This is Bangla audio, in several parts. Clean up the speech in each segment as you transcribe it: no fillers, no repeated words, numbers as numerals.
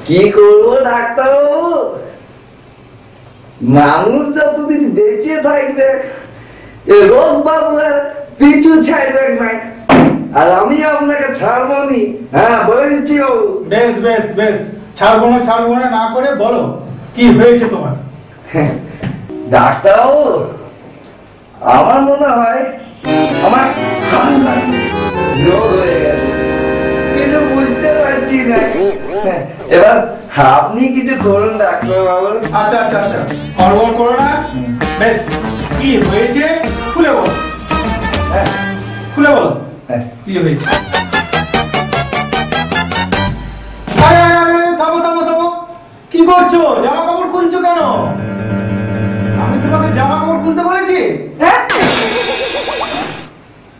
কি করবো ডাক্তারবাবু, মানুষ যতদিন বেঁচে থাকবে রোগ বাবু আর পিছু ছাড়বে নাই, আর আমি আপনাকে ছাড়বো নি। হ্যাঁ বলে দিচ্ছি বাবু। বেশ বেশ বেশ, ছাড়বো না না করে বলো কি হয়েছে তোমার। ডাক্তারবাবু আমার মনে হয় আমার রোগ হয়ে গেছে, কিছু বুঝতে পারছি না। এবার আপনি কিছু করুন ডাক্তারবাবু। আচ্ছা আচ্ছা আচ্ছা, হড়বড় করো না। বেশ, কি হয়েছে খুলে বলো। হ্যাঁ খুলে বলো কি হয়েছে। আরে আরে আরে, থামো থামো থামো, কি করছো? জামা কাপড় খুলছো কেন? আমি তোমাকে জামা কাপড় খুলতে বলেছি?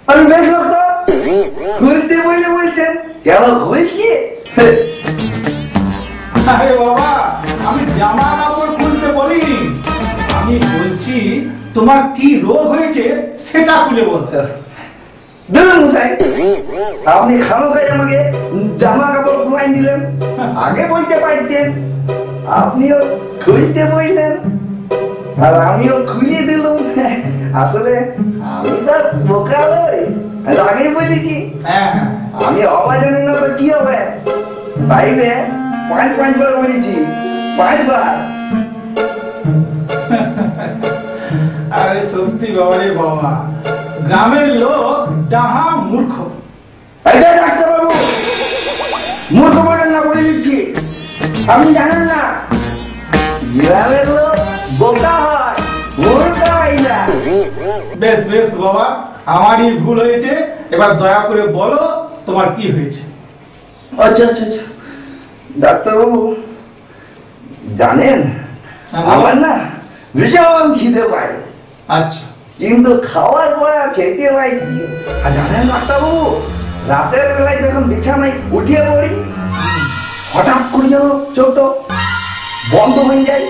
আমি বেশ লোক তো, খুলতে বলে বলছেন কেন খুলছি? আরে বাবা, আমি জামা কাপড় খুলতে বলিনি, আমি বলছি তোমার কি রোগ হয়েছে সেটা খুলে বলতে। দেখুন মশাই, আপনি খামোখাই আমাকে জামা কাপড় খুলাই দিলেন, আগে বলতে পারতেন। আপনিও খুলতে বললেন আর আমিও খুলিয়ে দিলাম। আসলে আমি তো বোকা নই, আগেই বলেছি। হ্যাঁ আমি অবাক জানি না তো কি হবে, পাইবে পাঁচবার বলেছি, 5 বার। আরে সত্যি বাবা রে বাবা, গ্রামের লোক ডাহা মূর্খ। ডাক্তারবাবু মূর্খ বলেন না, বলে দিচ্ছি। আপনি জানেন না গ্রামের লোক বোকা হয়, মূর্খ হয় না। বেশ বেশ বাবা, আমারই ভুল হয়েছে, এবার দয়া করে বলো তোমার কি হয়েছে। আচ্ছা আচ্ছা আচ্ছা ডাক্তারবাবু, জানেন আমার না ভীষণ খিদে পায়, আচ্ছা কিন্তু খাওয়ার পরে আর খেতে পাইছি। আর জানেন ডাক্তারবাবু, রাতের বেলায় যখন বিছানায় উঠে পড়ি, হঠাৎ করে যেন চোখটা বন্ধ হয়ে যায়।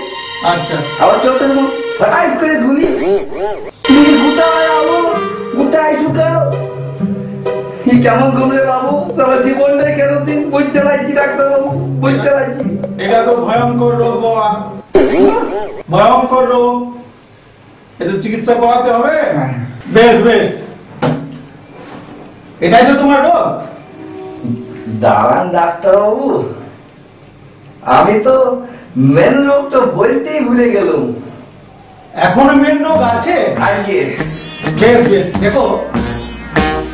আচ্ছা আবার চোখটা যখন ফটাস করে খুলি, গোটায় আলো গোটায় শুকাও। কেমন ঘুমলে বাবু, তাহলে জীবনটাই কেন বুঝতে পারছি ডাক্তারবাবু, বুঝতে পারছি। এটা তো ভয়ঙ্কর রোগ বাবা, ভয়ঙ্কর রোগ, এত চিকিৎসা করাতে হবে। বেশ বেশ, এটাই তো তোমার রোগ। দাঁড়ান ডাক্তারবাবু, আমি তো মেন রোগটা বলতেই ভুলে গেলাম। এখনো মেন রোগ আছে আজকে বেশ বেশ, দেখো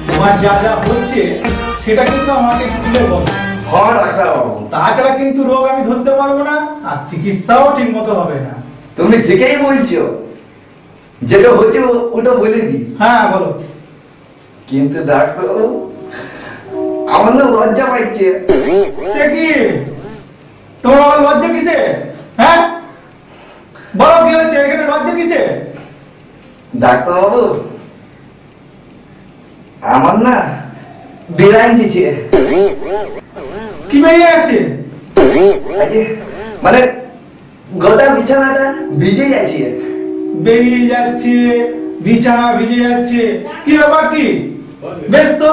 তোমার যা যা হচ্ছে সেটা কিন্তু আমাকে খুলে বলো। হ্যাঁ ডাক্তারবাবু, তাছাড়া কিন্তু রোগ আমি ধরতে পারবো না, আর চিকিৎসাও ঠিক মতো হবে না। তুমি ঠিকই বলছো, যেটা হচ্ছে ওটা বলে দি। হ্যাঁ বলো। কিন্তু ডাক্তারবাবু আমার না লজ্জা পাইছে। সে কি, তোমার আবার লজ্জা কিসে? হ্যাঁ বলো কি হচ্ছে এখানে, লজ্জা কিসে? ডাক্তারবাবু আমার না বিরান দিছে। কি বেরিয়ে যাচ্ছে? মানে গোটা বিছানাটা ভিজে যাচ্ছে। বেরিয়ে যাচ্ছে, বিছানা ভিজে যাচ্ছে, কি ব্যাপার কি? বেশ তো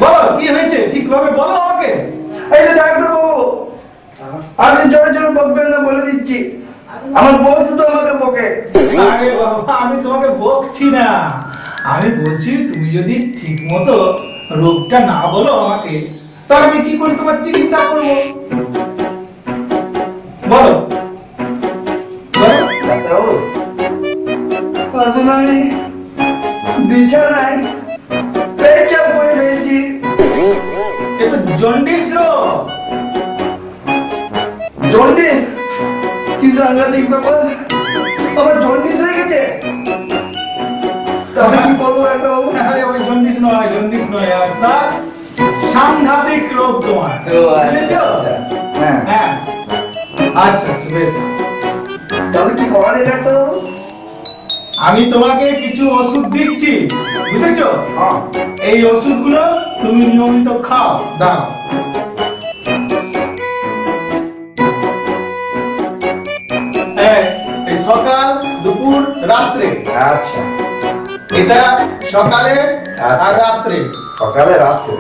বলো কি হয়েছে, ঠিকভাবে বলো আমাকে। এই যে ডাক্তারবাবু, আপনি জোরে জোরে বকবেন না, বলে দিচ্ছি। আমার বউ শুধু আমাকে বকে। আরে বাবা, আমি তোমাকে বকছি না, আমি বলছি তুমি যদি ঠিক মতো রোগটা না বলো আমাকে, তাহলে আমি কি করে তোমার চিকিৎসা করবো? বলো ডাক্তারবাবু, আসলে আমি বিছানায় পেচ্ছাপ করে ফেলছি। এ তো জন্ডিস রোগ। জন্ডিস? কি সাংঘাতিক ব্যাপার, আমার জন্ডিস হয়ে গেছে। তাহলে কি করবো ডাক্তারবাবু? আরে ওই জন্ডিস নয়, একটা সাংঘাতিক রোগ তোমার, বুঝেছো? হ্যাঁ হ্যাঁ আচ্ছা আচ্ছা বেশ, তাহলে কি করা যায় ডাক্তারবাবু? আমি তোমাকে কিছু ওষুধ দিচ্ছি, বুঝেছো? হ্যাঁ। এই ওষুধগুলো তুমি নিয়মিত খাও। দাও। এই সকাল দুপুর রাত্রে। আচ্ছা, এটা সকালে আর রাত্রে। সকালে রাত্রে।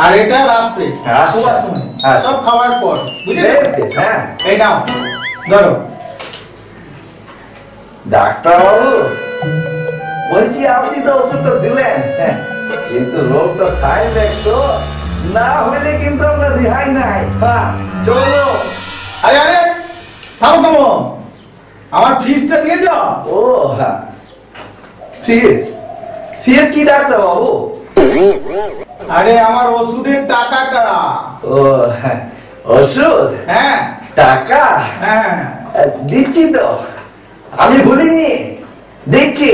আর এটা রাত্রে আচ্ছা। শোবার সময় আচ্ছা। সব খাওয়ার পর বুঝলে? বেশ, বেশ, হ্যাঁ। এই নাও ধরো। ডাক্তারবাবু, বলছি আপনি তো ওষুধটা দিলেন, হ্যাঁ, কিন্তু রোগটা সাইড এফেক্ট তো না হলে কিন্তু আমরা রেহাই নাই। হ্যাঁ, চলো। আরে আরে থামো থামো, আমার ফিসটা দিয়ে যাও। ও হ্যাঁ, ফিস ফিস কি ডাক্তারবাবু? আরে আমার ওষুধের টাকাটা। ও হ্যাঁ, ওষুধ, হ্যাঁ টাকা হ্যাঁ দিচ্ছি তো, আমি ভুলিনি, দিচ্ছি।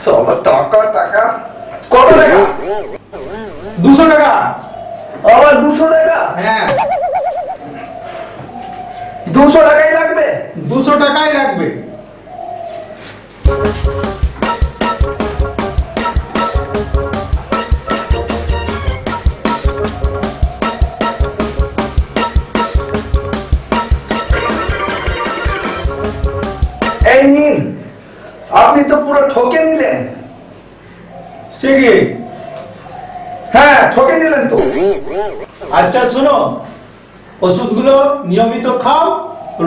সব টাকা টাকা, কত টাকা? 200 টাকা। আবার 200 টাকা? হ্যাঁ 200 টাকাই লাগবে? 200 টাকাই লাগবে। এই নিন, আপনি তো পুরো ঠকে নিলেন। সে কি? হ্যাঁ, ঠকে নিলেন তো। আচ্ছা শোনো, ওষুধগুলো নিয়মিত খাও,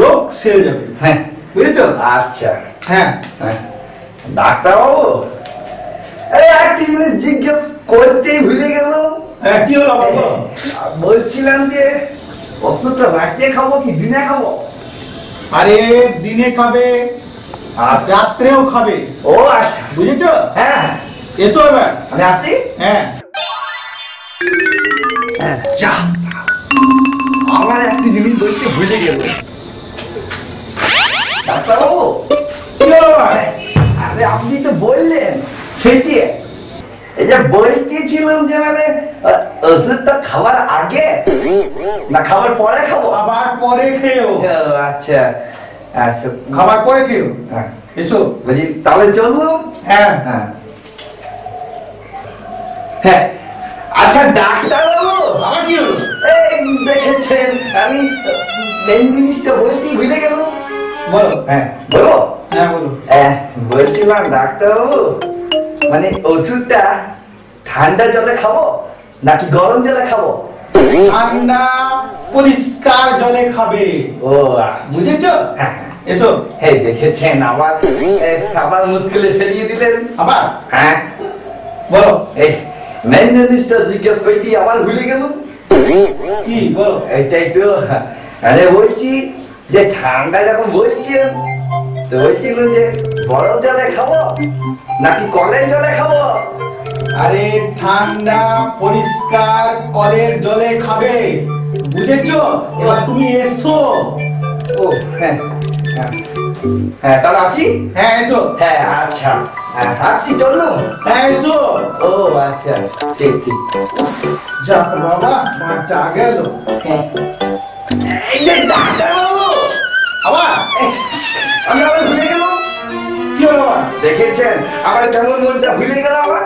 রোগ সেরে যাবে। হ্যাঁ, বুঝেছো? আচ্ছা। হ্যাঁ হ্যাঁ, ডাক্তারবাবু, এই একটি জিনিস জিজ্ঞেস করতেই ভুলে গেল। হ্যাঁ, কি হলো বলো? বলছিলাম যে ওষুধটা রাতে খাবো কি দিনে খাবো? আরে দিনে খাবে আর রাত্রেও খাবে। ও আচ্ছা, বুঝেছো? হ্যাঁ, এসো এবার। আমি আছি। হ্যাঁ যা, আমার একটি জিনিস বলতে ভুলে গেল। ডাক্তারবাবু, কি হলো এবার? আরে আপনি তো বললেন সেটি, এই যে বলতেছিলাম যে মানে ওষুধটা খাবার আগে না খাবার পরে খাবো? খাবার পরে খেও। ও, আচ্ছা আচ্ছা, খাবার পরে খেও। হ্যাঁ, এসো। বলছি তাহলে চলুন। হ্যাঁ হ্যাঁ হ্যাঁ, আচ্ছা ডাক্তারবাবু, আবার কি হলো? এই দেখেছেন আমি মেন জিনিসটা বলতেই ভুলে গেল। বলো। হ্যাঁ, বলো। হ্যাঁ বলো। বলছিলাম ডাক্তারবাবু, মানে ওষুধটা ঠান্ডা জলে খাবো নাকি গরম জলে খাবো? ঠান্ডা পরিষ্কার জলে খাবে। ও আচ্ছা। বুঝেছো? হ্যাঁ, এসো। এই দেখেছেন আবার আবার মুশকিলে ফেলিয়ে দিলেন। আবার হ্যাঁ, বলো। এই মেন জিনিসটা জিজ্ঞেস করতে আবার ভুলে গেলাম। কি বলো? এইটাই তো, আরে বলছি যে ঠান্ডা যখন বলছেন তো বলছিলাম যে বরফ জলে খাবো নাকি কলের জলে খাবো? আরে ঠান্ডা পরিষ্কার কলের জলে খাবে। বুঝেছো? এবার তুমি এসো। ও হ্যাঁ হ্যাঁ হ্যাঁ, তাহলে আসি। হ্যাঁ এসো। হ্যাঁ আচ্ছা, হ্যাঁ আসছি, চলুন। হ্যাঁ এসো। ও আচ্ছা, ঠিক ঠিক। যাক বাবা, বাঁচা গেল। হ্যাঁ, এই যে ডাক্তারবাবু, আবার আমি আবার ভুলে গেলাম। কি হলো আবার? দেখেছেন আমার কেমন মনটা ভুলে গেল আবার।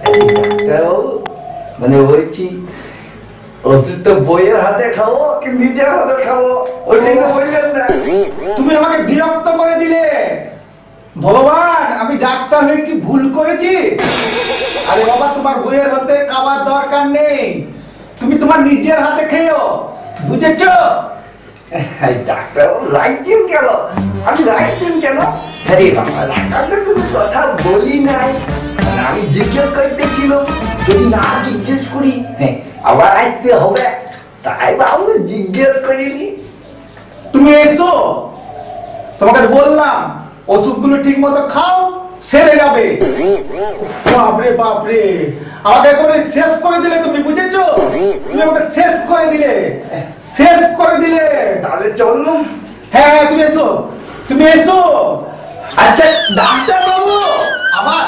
এই যে ডাক্তারবাবু, মানে বলছি ওষুধটা বইয়ের হাতে খাবো কি নিজের হাতে খাবো, ওইটাই তো বললেন না। তুমি আমাকে বিরক্ত করে দিলে। ভগবান, আমি ডাক্তার হয়ে কি ভুল করেছি? আরে বাবা, তোমার বইয়ের হাতে খাবার দরকার নেই, তুমি তোমার নিজের হাতে খেও। বুঝেছো? এই ডাক্তারবাবু রাইটেন কেন? আমি রাইটেন কেন? আরে বাবা, ডাক্তার তো কোনো কথা বলি নাই, মানে আমি জিজ্ঞেস করতেছিলাম, যদি না জিজ্ঞেস করি হ্যাঁ আবার আসতে হবে, তাই বাবু জিজ্ঞেস করিনি। তুমি এসো, তোমাকে বললাম ওষুধগুলো ঠিক মতো খাও, সেরে যাবে। বাপরে বাপরে, আমাকে করে শেষ করে দিলে তুমি। বুঝেছো? তুমি আমাকে শেষ করে দিলে, শেষ করে দিলে। তাহলে চলুন। হ্যাঁ হ্যাঁ, তুমি এসো, তুমি এসো। আচ্ছা ডাক্তারবাবু, আবার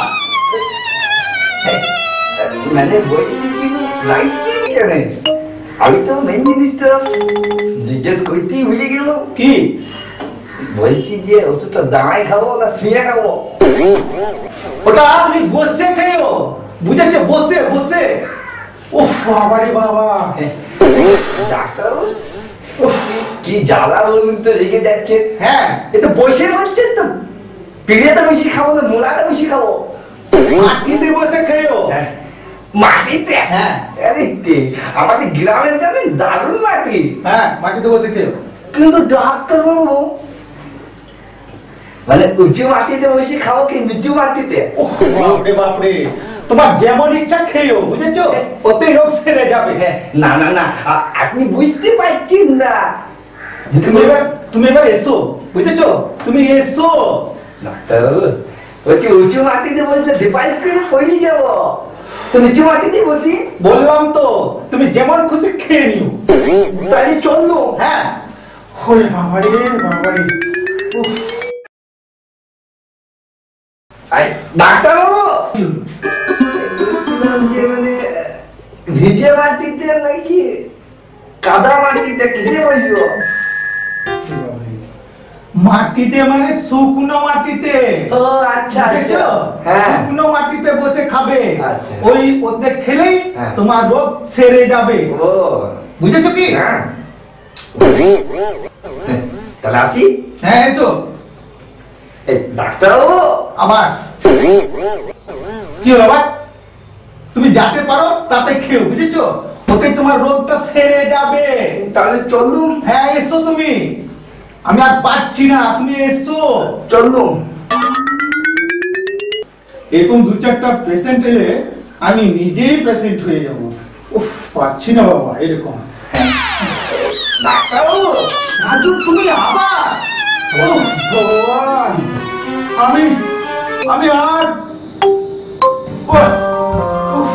মানে বলতেছিল রাইটেন কেন? আমি তো মেন জিনিসটা জিজ্ঞেস করতেই ভুলে গেল। কি বলছি যে ওষুধটা দাঁড়ায় খাবো না শুয়ে খাবো? ওটা তুমি বসে খেও। বুঝেছো? বসে বসে। উফ বাবারে বাবা। ডাক্তারবাবু, কি জ্বালা বলুন তো, রেগে যাচ্ছে। হ্যাঁ, এ তো বসে বলছেন তো, পিড়ে তো বেশি খাবো না মোলাটা বেশি খাবো? মাটিতে বসে খেও। হ্যাঁ, মাটিতে? হ্যাঁ। আরে আমাদের গ্রামের জানেন দারুণ মাটি। হ্যাঁ, মাটিতে বসে খেও। কিন্তু ডাক্তার বাবু, মানে উঁচু মাটিতে বসে খাও কি নিচু মাটিতে? বাপরে বাপরে, তোমার যেমন ইচ্ছা খেয়েও, বুঝেছো? ওতেই রোগ সেরে যাবে। না না না, আপনি বুঝতে পারছেন না। তুমি এবার এসো, বুঝেছো? তুমি এসো। ডাক্তার বলছি উঁচু মাটিতে বসলে ডিভাইস করে পড়ে যাবো, তো নিচু মাটিতে বসি। বললাম তো, তুমি যেমন খুশি খেয়ে নিও। তাই চললো। হ্যাঁ। ওরে বাবারে বাবারে, উফ। ডাক্তার বাবু, বলছিলাম যে মানে ভিজে মাটিতে নাকি কাদা মাটিতে কিসে বসবো? মাটিতে মানে শুকনো মাটিতে। ও আচ্ছা বুঝেছো? হ্যাঁ। শুকনো মাটিতে বসে খাবে। আচ্ছা। ওই ওতে খেলেই হ্যাঁ। তোমার রোগ সেরে যাবে। ও বুঝেছো কি? হ্যাঁ। তাহলে আসি। হ্যাঁ, এসো। এই ডাক্তার বাবু, আবার কি হলো আবার? তুমি যাতে পারো তাতে খেও, বুঝেছো? ওতে তোমার রোগটা সেরে যাবে। তাহলে চললুম। হ্যাঁ, এসো তুমি। আমি আর পাচ্ছি না, তুমি এসো। চললুম। এরকম দু চারটা পেশেন্ট এলে আমি নিজেই পেশেন্ট হয়ে যাব। উফ, পাচ্ছি না বাবা এরকম। ডাক্তার বাবু, রাজু, তুমি আবার? ও ভগবান, আমি আর উফ,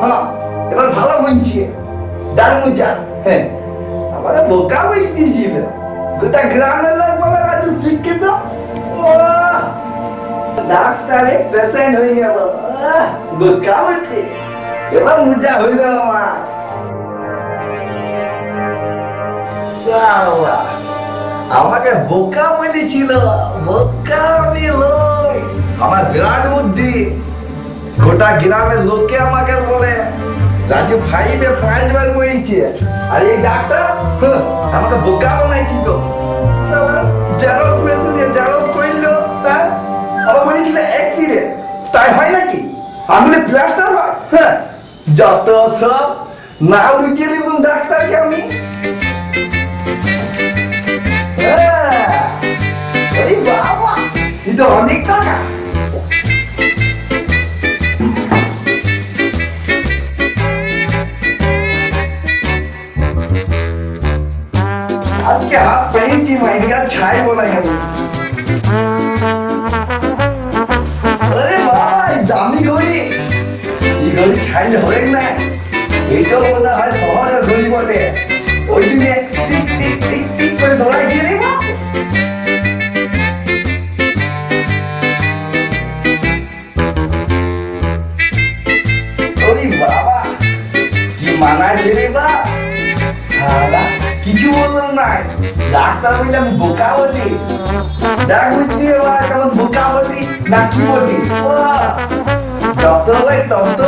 হ্যাঁ, এবার ভালো বুঝছি। দারুণ চা। হ্যাঁ, আমাকে বোকা বলতেছিল। গোটা গ্রামের লোক বলে রাজু শিক্ষিত। ডাক্তারে পেশেন্ট হয়ে গেল। বোকা বলছে। এবার মজা হইল আমার। শালা, আমাকে বোকা বলেছিল। বোকা আমি লই, আমার বিরাট বুদ্ধি। গোটা গ্রামের লোকে আমাকে বলে রাজু 5 এ 5 বার পড়েছে। আর এই ডাক্তার আমাকে বোকা বানাইছিল। শালা, জেরক্স মেশিনে জেরক্স কইলো, হ্যাঁ? আবার বলেছিল এক্সরে। তাই হয় নাকি? আঙুলে প্লাস্টার হয়? হ্যাঁ, যত সব নাও লুকিয়ে দিলাম ডাক্তারকে আমি। এই বাবা, এটা অনেক টাকা। আজকে হাত পেয়েছি মাইডিয়া ছাই বলাই আমি। আরে বাবা, এই দামি ঘড়ি, এই ঘড়ি ছাইলে হবে না। এইটাও মনে হয় শহরের ঘড়ি বটে। ওই দিনে টিক টিক টিক টিক করে দৌড়াইছে রে বাবা। ওরে বাবা, কি মানাইছে রে বাবা। শালা, কিছু বললাম না। ডাক্তার বললে আমি বোকা বটি। দেখ বুঝবি এবার কেমন বোকা বটি না কি বটি। যত হয় তত।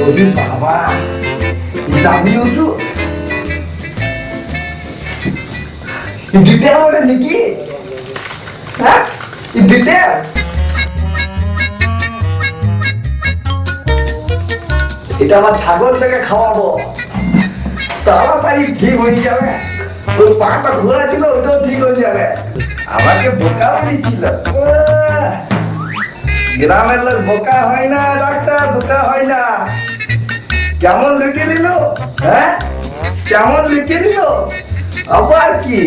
ওরে বাবা, দামি ওষুধ। দিতে হবে নাকি? হ্যাঁ, দিতে। এটা আমার ছাগলটাকে খাওয়াবো, তাড়াতাড়ি ঠিক হয়ে যাবে। ওই পাটা ঘোরা ছিল, ওটাও ঠিক হয়ে যাবে। আমাকে বোকা বলেছিল। গ্রামের লোক বোকা হয় না ডাক্তার, বোকা হয় না। কেমন লিখে দিল? হ্যাঁ, কেমন লিখে দিল? আবার কি